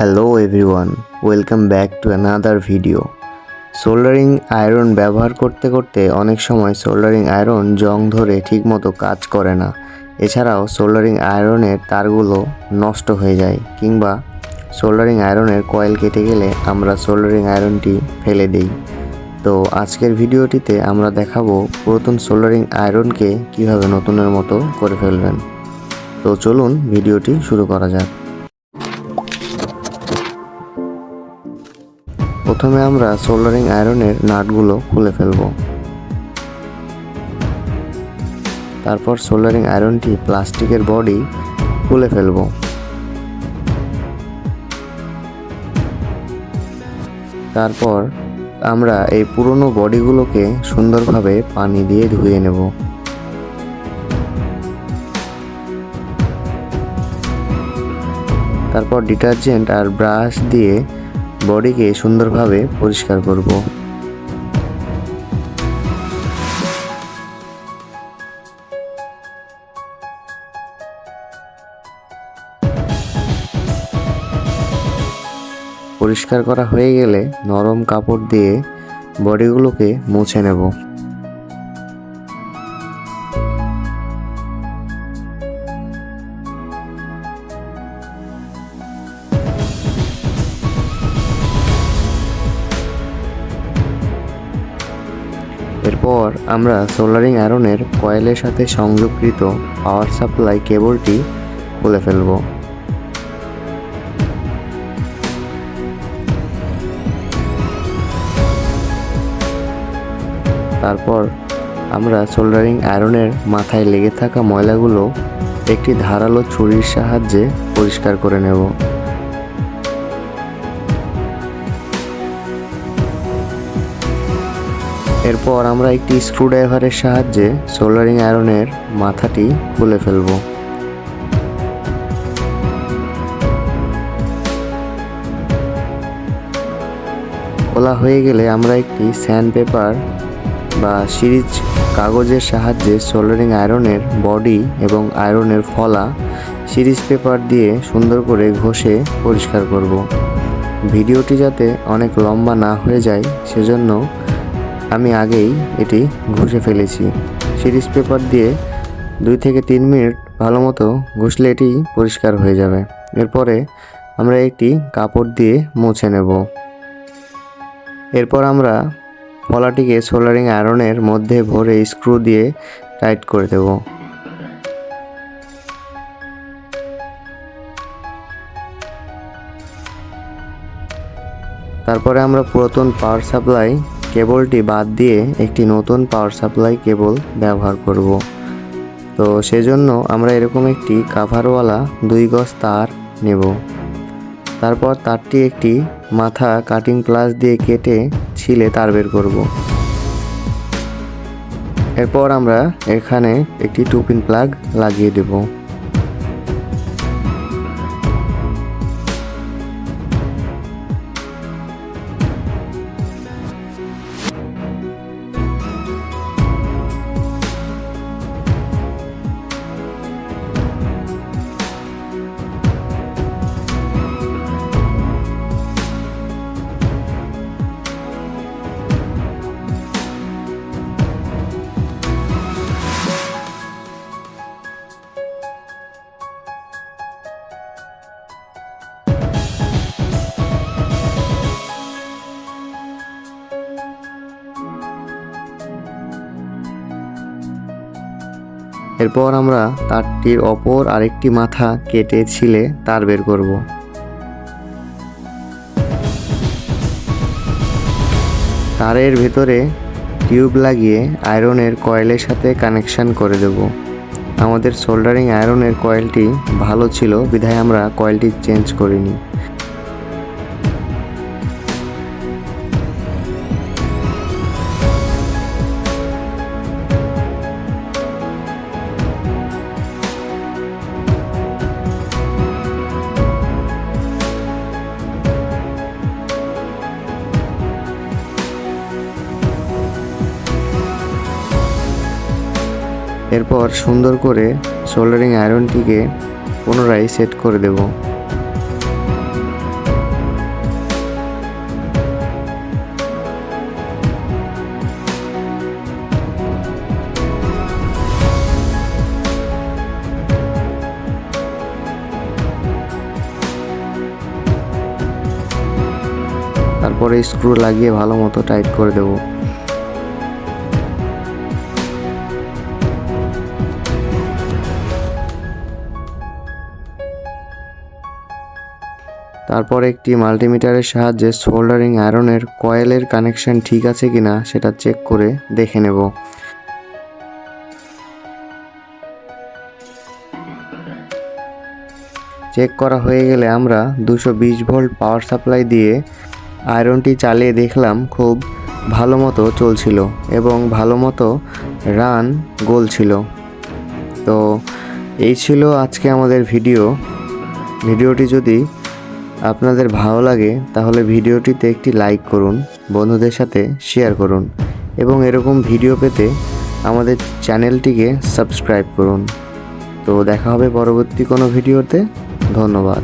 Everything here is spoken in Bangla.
Hello everyone, welcome back to another video. Soldering iron ব্যবহার করতে করতে অনেক সময় সোল্ডারিং আয়রন জং ধরে ঠিকমতো কাজ করে না। এছাড়াও সোল্ডারিং আয়রনের তারগুলো নষ্ট হয়ে যায় কিংবা সোল্ডারিং আয়রনের কয়েল কেটে গেলে আমরা সোল্ডারিং আয়রনটি ফেলে দিই। তো আজকের ভিডিওটিতে আমরা দেখাবো পুরাতন সোল্ডারিং আয়রনকে কিভাবে নতুনের মতো করে ফেলবেন। তো চলুন ভিডিওটি শুরু করা যাক। প্রথমে আমরা সোল্ডারিং আয়রনের নাটগুলো খুলে ফেলব। তারপর সোল্ডারিং আয়রনটি প্লাস্টিকের বডি খুলে ফেলব। তারপর আমরা এই পুরনো বডিগুলোকে সুন্দরভাবে পানি দিয়ে ধুয়ে নেব। তারপর ডিটারজেন্ট আর ব্রাশ দিয়ে বডিকে সুন্দরভাবে পরিষ্কার করব। পরিষ্কার করা হয়ে গেলে নরম কাপড় দিয়ে বডিগুলোকে মুছে নেব। এরপর আমরা সোল্ডারিং আয়রনের কয়েলের সাথে সংযোগকৃত পাওয়ার সাপ্লাই কেবলটি খুলে ফেলব। তারপর আমরা সোল্ডারিং আয়রনের মাথায় লেগে থাকা ময়লাগুলো একটি ধারালো ছুরির সাহায্যে পরিষ্কার করে নেব। এরপর আমরা একটি স্ক্রুড্রাইভারের সাহায্যে সোল্ডারিং আয়রনের মাথাটি খুলে ফেলব। খোলা হয়ে গেলে আমরা একটি স্যান্ড পেপার বা সিরিজ কাগজের সাহায্যে সোল্ডারিং আয়রনের বডি এবং আয়রনের ফলা সিরিজ পেপার দিয়ে সুন্দর করে ঘষে পরিষ্কার করব। ভিডিওটি যাতে অনেক লম্বা না হয়ে যায় সেজন্য আমি আগেই এটি ঘষে ফেলেছি। সিরিজ পেপার দিয়ে 2 থেকে 3 মিনিট ভালো মতো ঘষলে এটি পরিষ্কার হয়ে যাবে। এরপরে আমরা একটি কাপড় দিয়ে মুছে নেব। এরপর আমরা ফলাটিকে সোল্ডারিং আয়রনের মধ্যে ভরে স্ক্রু দিয়ে টাইট করে দেব। তারপরে আমরা পুরাতন পাওয়ার সাপ্লাই কেবলটি বাদ দিয়ে একটি নতুন পাওয়ার সাপ্লাই কেবল ব্যবহার করব। তো সেজন্য আমরা এরকম একটি কাভারওয়ালা 2 গজ তার নেব। তারপর তারটি একটি মাথা কাটিং প্লাস দিয়ে কেটে ছিলে তার বের করব। এরপর আমরা এখানে একটি 2 পিন প্লাগ লাগিয়ে দেব। এরপর আমরা তারটির অপর আরেকটি মাথা কেটে ছিলে তার বের করব। তারের ভেতরে টিউব লাগিয়ে আয়রনের কয়েলের সাথে কানেকশন করে দেব। আমাদের সোল্ডারিং আয়রনের কয়েলটি ভালো ছিল বিধায় আমরা কয়েলটি চেঞ্জ করিনি। এরপর সুন্দর করে সোল্ডারিং আয়রনটিকে পুনরায় সেট করে দেব। তারপরে স্ক্রু লাগিয়ে ভালো মতো টাইট করে দেব। তারপর একটি মাল্টিমিটারের সাহায্যে সোল্ডারিং আয়রনের কয়েলের কানেকশন ঠিক আছে কিনা সেটা চেক করে দেখে নেব। চেক করা হয়ে গেলে আমরা 220 ভোল্ট পাওয়ার সাপ্লাই দিয়ে আয়রনটি চালিয়ে দেখলাম খুব ভালো মতো চলছিল এবং ভালো মতো রান গলছিল। তো এই ছিল আজকে আমাদের ভিডিওটি যদি আপনাদের ভালো লাগে তাহলে ভিডিওটিতে একটি লাইক করুন, বন্ধুদের সাথে শেয়ার করুন এবং এরকম ভিডিও পেতে আমাদের চ্যানেলটিকে সাবস্ক্রাইব করুন। তো দেখা হবে পরবর্তী কোনো ভিডিওতে। ধন্যবাদ।